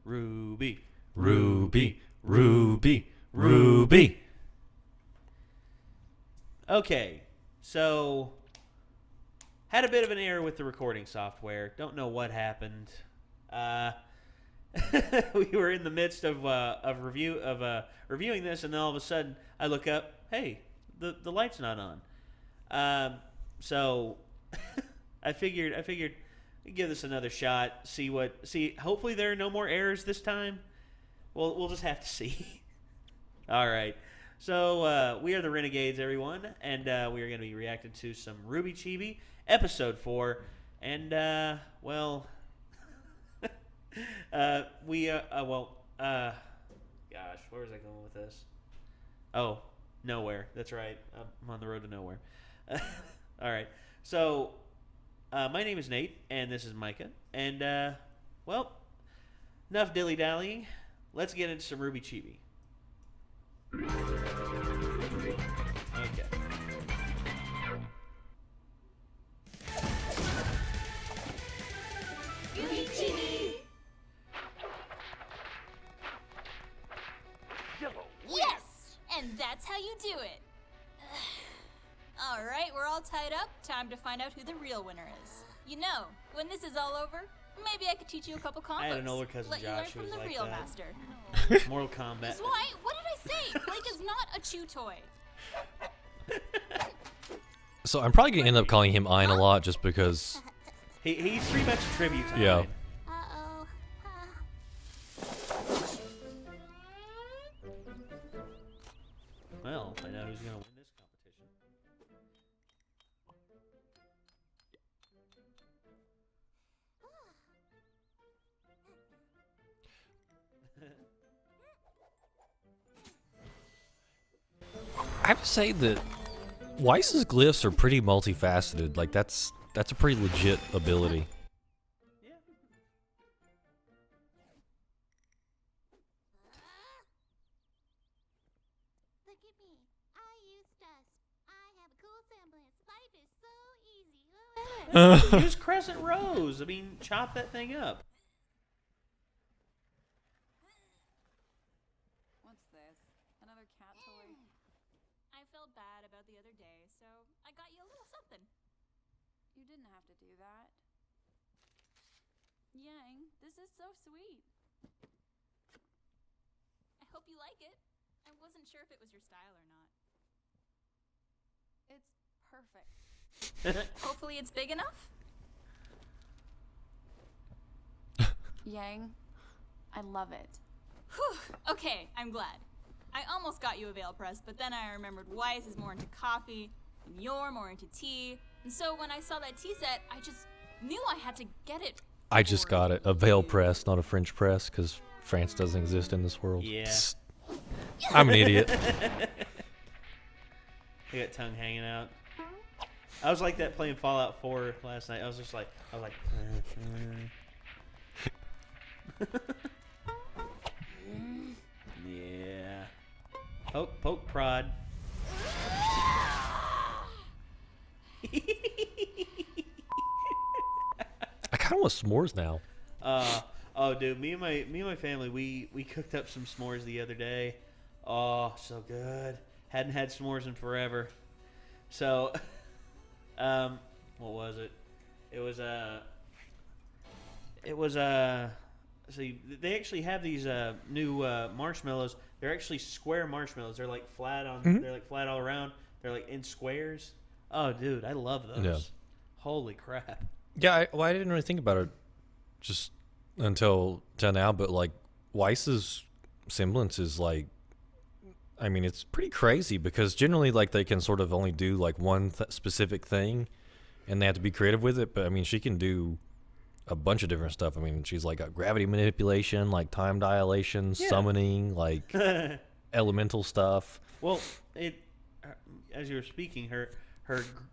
RWBY. RWBY. RWBY. RWBY. Okay, so had a bit of an error with the recording software. Don't know what happened. We were in the midst of reviewing this, and then all of a sudden I look up. Hey, the light's not on. So I figured I'd give this another shot. See. Hopefully there are no more errors this time. We'll just have to see. All right. So we are the Renegades, everyone, and we are going to be reacting to some RWBY Chibi, episode 4, and gosh, where was I going with this? Oh, nowhere. That's right. I'm on the road to nowhere. All right. So my name is Nate, and this is Micah, and enough dilly-dallying. Let's get into some RWBY Chibi. Okay. RWBY Chibi. Yes, and that's how you do it. All right, we're all tied up. Time to find out who the real winner is. You know, when this is all over, maybe I could teach you a couple combos. I had an older cousin, Let Josh, you learn who from was the like real that. master. Mortal Kombat. That's why. What did I say? Blake is not a chew toy. So I'm probably gonna end up calling him Ein a lot just because. He's pretty much a tribute to Yeah. Ein. Uh-oh. Well, I know who's gonna win this competition. I have to say that Weiss's glyphs are pretty multifaceted. Like that's a pretty legit ability. Yeah. Look at me. I use dust. I have a cool semblance. Life is so easy. Use Crescent Rose. I mean, chop that thing up. What's this? Another cat toy? I felt bad about the other day, so I got you a little something. You didn't have to do that. Yang, this is so sweet. I hope you like it. I wasn't sure if it was your style or not. It's perfect. Hopefully it's big enough. Yang, I love it. Whew. Okay, I'm glad. I almost got you a Veil Press, but then I remembered Weiss is more into coffee, and you're more into tea. And so when I saw that tea set, I just knew I had to get it. I just got it. A veil press, not a French press, because France doesn't exist in this world. Yeah. Psst. I'm an idiot. You got tongue hanging out. I was like that playing Fallout 4 last night. I was like. Yeah. Poke, prod. I kind of want s'mores now. Oh, dude, me and my family, we cooked up some s'mores the other day. Oh, so good. Hadn't had s'mores in forever. So, what was it? It was see, they actually have these new marshmallows. They're actually square marshmallows. They're like flat on. Mhm. They're like flat all around. They're like in squares. Oh, dude, I love those. Yeah. Holy crap. Yeah, I didn't really think about it just until now, but like Weiss's semblance is like, I mean, it's pretty crazy because generally like they can sort of only do like one specific thing and they have to be creative with it. But I mean, she can do a bunch of different stuff. I mean, she's like got gravity manipulation, like time dilation, Yeah. summoning, like elemental stuff. Well, as you were speaking, her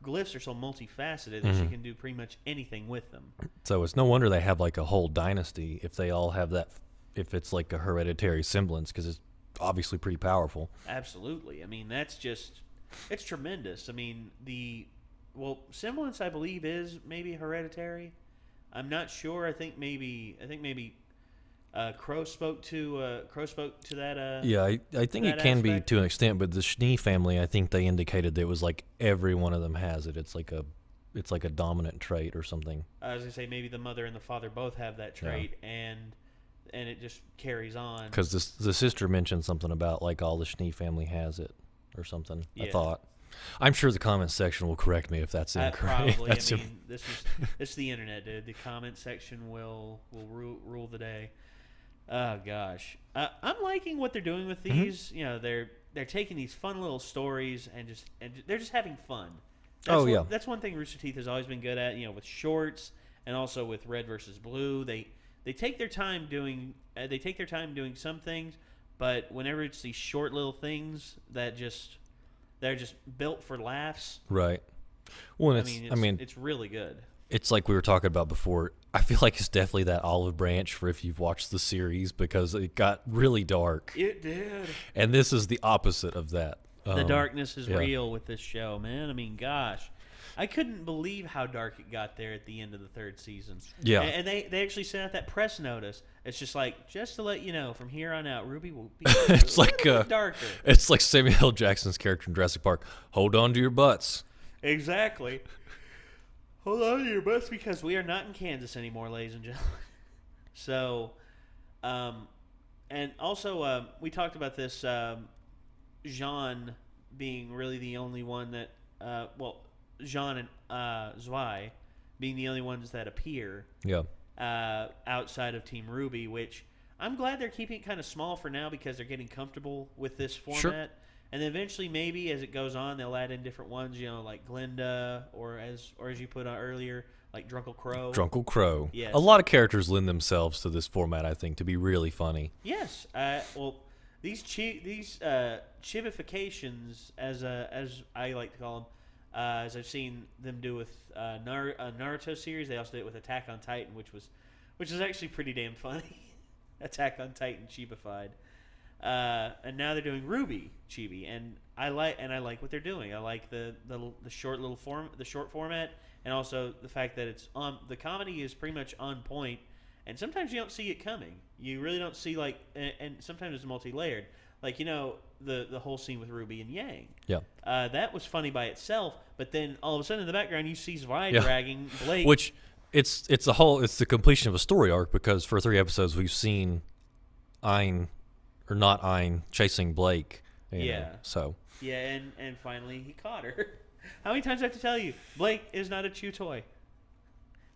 glyphs are so multifaceted that she can do pretty much anything with them. So it's no wonder they have like a whole dynasty if they all have that, if it's like a hereditary semblance, because it's obviously pretty powerful. Absolutely. I mean, it's tremendous. I mean, semblance, I believe, is maybe hereditary. I'm not sure. I think maybe Crow spoke to that. Yeah, I think it that can be aspect. to an extent, but the Schnee family, I think they indicated that it was like every one of them has it. It's like a dominant trait or something. I was gonna say maybe the mother and the father both have that trait, and it just carries on. Because the sister mentioned something about like all the Schnee family has it or something. I Yeah. thought. I'm sure the comments section will correct me if that's incorrect. Probably. That's I mean, this is the internet, dude. The comment section will rule the day. Oh gosh, I'm liking what they're doing with these. You know, they're taking these fun little stories and they're just having fun. That's one thing Rooster Teeth has always been good at. You know, with shorts and also with Red versus Blue, they take their time doing some things, but whenever it's these short little things that they're just built for laughs. right. Well, I mean, it's really good. It's like we were talking about before. I feel like it's definitely that olive branch for if you've watched the series because it got really dark. It did. And this is the opposite of that. The darkness is yeah. real with this show, man. I mean, gosh. I couldn't believe how dark it got there at the end of the third season. Yeah. And they actually sent out that press notice. It's just like, just to let you know, from here on out, RWBY will be It's like darker. It's like Samuel L. Jackson's character in Jurassic Park. Hold on to your butts. Exactly. Hold on to your butts because we are not in Kansas anymore, ladies and gentlemen. So, and also we talked about this Jean being really the only one that, Jean and Zwei being the only ones that appear Yeah. outside of Team RWBY, which I'm glad they're keeping it kind of small for now because they're getting comfortable with this format. Sure. And then eventually, maybe as it goes on, they'll add in different ones, you know, like Glinda, or as you put on earlier, like Drunkle Crow. Drunkle Crow. Yes. A lot of characters lend themselves to this format, I think, to be really funny. Yes. Well, these chibifications, as I like to call them, as I've seen them do with Naruto series, they also did it with Attack on Titan, which is actually pretty damn funny. Attack on Titan chibified. And now they're doing RWBY Chibi, and I like what they're doing. I like the short format, and also the fact that it's on. The comedy is pretty much on point, and sometimes you don't see it coming. You really don't see and sometimes it's multi-layered. Like, you know, the whole scene with Ruby and Yang. Yeah. That was funny by itself, but then all of a sudden in the background you see Zwei Yeah. dragging Blake. Which it's the completion of a story arc because for 3 episodes we've seen not Ein chasing Blake. You know, so. Yeah, and finally he caught her. How many times do I have to tell you? Blake is not a chew toy.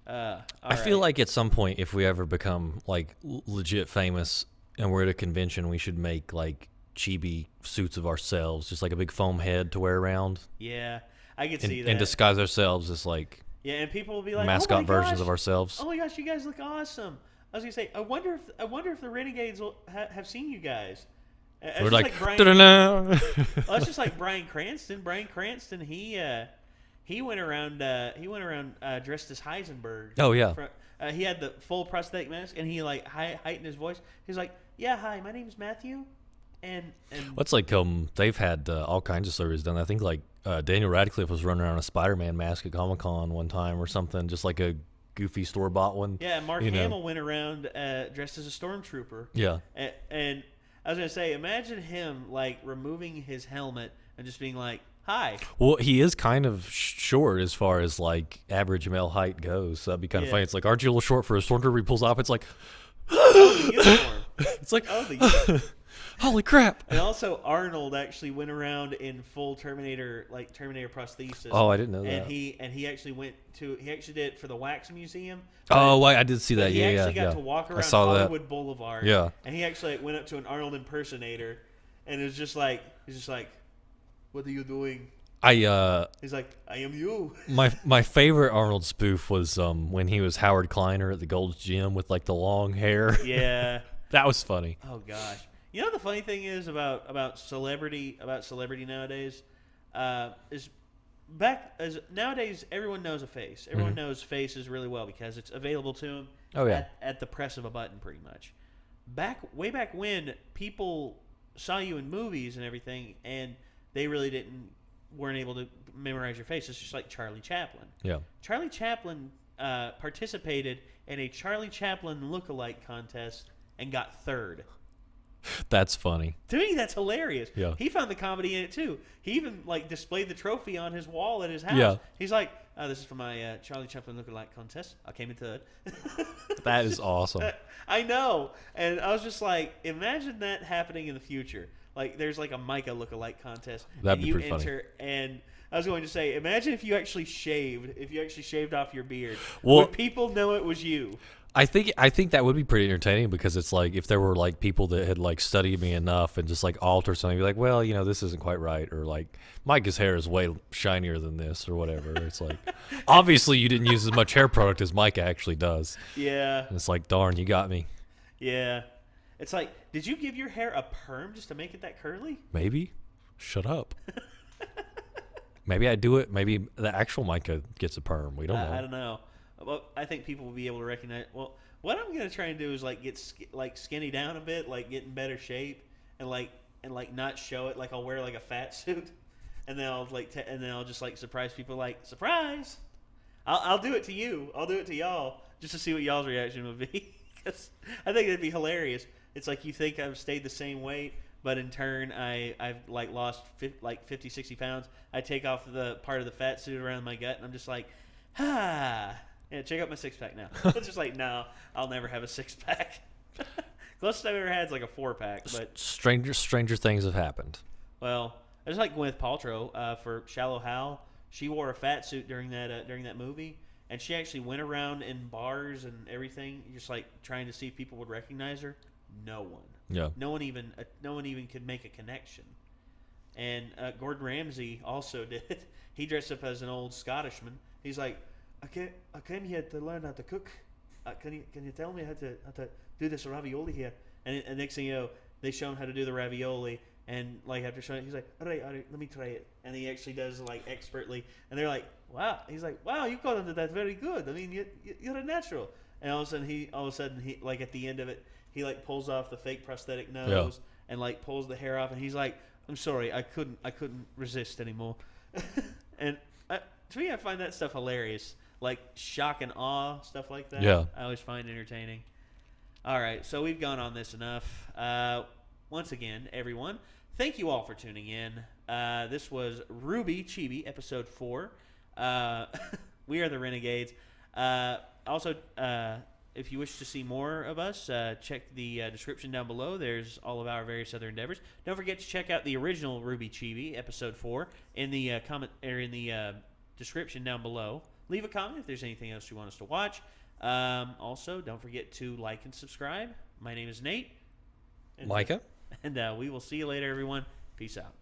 I feel like at some point, if we ever become like legit famous and we're at a convention, we should make like chibi suits of ourselves, just like a big foam head to wear around. Yeah, I could see that. And disguise ourselves as like and people will be like, mascot oh my versions gosh, of ourselves. Oh my gosh, you guys look awesome. I was gonna say, I wonder if the Renegades will have seen you guys. It's We're just like, Bryan, "Da-da-da." well, it's just like Bryan Cranston. Bryan Cranston, he went around dressed as Heisenberg. Oh yeah. He had the full prosthetic mask, and he like heightened his voice. He's like, "Yeah, hi, my name's Matthew," and What's like they've had all kinds of surveys done. I think like Daniel Radcliffe was running around a Spider-Man mask at Comic-Con one time or something, just like a goofy store-bought one. yeah, Mark Hamill went around dressed as a stormtrooper. Yeah. And I was gonna say, imagine him like removing his helmet and just being like, "Hi." Well, he is kind of short as far as like average male height goes. So that'd be kind of funny. It's like, aren't you a little short for a stormtrooper? He pulls off. It's like, Oh, the uniform. it's like, Oh, the uniform. holy crap! And also, Arnold actually went around in full Terminator prosthesis. Oh, I didn't know and that. He actually did it for the Wax Museum. Oh, I did see that. He Yeah, actually yeah, got yeah. to walk I around saw Hollywood Boulevard. Yeah. And he actually went up to an Arnold impersonator, and he's just like, "What are you doing?" He's like, "I am you." My favorite Arnold spoof was when he was Howard Kleiner at the Gold's Gym with like the long hair. Yeah. That was funny. Oh gosh. You know the funny thing is about celebrity nowadays is nowadays everyone knows a face. Everyone knows faces really well because it's available to them. Oh, yeah. At the press of a button, pretty much. Way back when people saw you in movies and everything, and they really weren't able to memorize your face. It's just like Charlie Chaplin. Yeah. Charlie Chaplin participated in a Charlie Chaplin look-alike contest and got third. That's funny. To me, that's hilarious. Yeah. He found the comedy in it too. He even like displayed the trophy on his wall at his house. Yeah. He's like, "Oh, this is for my Charlie Chaplin lookalike contest. I came in third." That is awesome. I know, and I was just like, imagine that happening in the future. Like, there's like a Micah lookalike contest, That'd and be you pretty funny. enter, and I was going to say, imagine if you actually shaved off your beard. Well- Would people know it was you? I think that would be pretty entertaining because it's like if there were like people that had like studied me enough and just like alter something, be like, well, this isn't quite right, or like Micah's hair is way shinier than this, or whatever. It's like obviously you didn't use as much hair product as Micah actually does. Yeah, And it's like, darn, you got me. yeah. It's like, did you give your hair a perm just to make it that curly? Maybe. Shut up. Maybe I do it. Maybe the actual Micah gets a perm. We don't know. I don't know. Well, I think people will be able to recognize. Well, what I'm gonna try and do is like get skinny down a bit, like get in better shape, and not show it. Like I'll wear like a fat suit, and then I'll just like surprise people. Like, surprise! I'll do it to you. I'll do it to y'all just to see what y'all's reaction would be. Because I think it'd be hilarious. It's like you think I've stayed the same weight, but in turn I've like lost 50, 60 pounds. I take off the part of the fat suit around my gut, and I'm just like, yeah, check out my six-pack now. It's just like, no, I'll never have a six-pack. Closest I've ever had is like a four-pack. But Stranger things have happened. well, I just like Gwyneth Paltrow for Shallow Hal. She wore a fat suit during that movie, and she actually went around in bars and everything, just like trying to see if people would recognize her. No one. Yeah. No one even could make a connection. And Gordon Ramsay also did. He dressed up as an old Scottishman. He's like, I came here to learn how to cook. Can you tell me how to do this ravioli here? And next thing you know, they show him how to do the ravioli. And like after showing it, he's like, all right, let me try it. And he actually does like expertly. And they're like, wow. He's like, wow, you got into that very good. I mean, you're a natural. And all of a sudden he like at the end of it, he like pulls off the fake prosthetic nose and like pulls the hair off. And he's like, I'm sorry, I couldn't resist anymore. And to me, I find that stuff hilarious. Like shock and awe, stuff like that. Yeah. I always find entertaining. All right, so we've gone on this enough. Once again, everyone, thank you all for tuning in. This was RWBY Chibi, episode 4. We are the Renegades. Also, if you wish to see more of us, check the description down below. There's all of our various other endeavors. Don't forget to check out the original RWBY Chibi, episode 4, in the description down below. Leave a comment if there's anything else you want us to watch. Also, don't forget to like and subscribe. My name is Nate. And, Micah? And we will see you later, everyone. Peace out.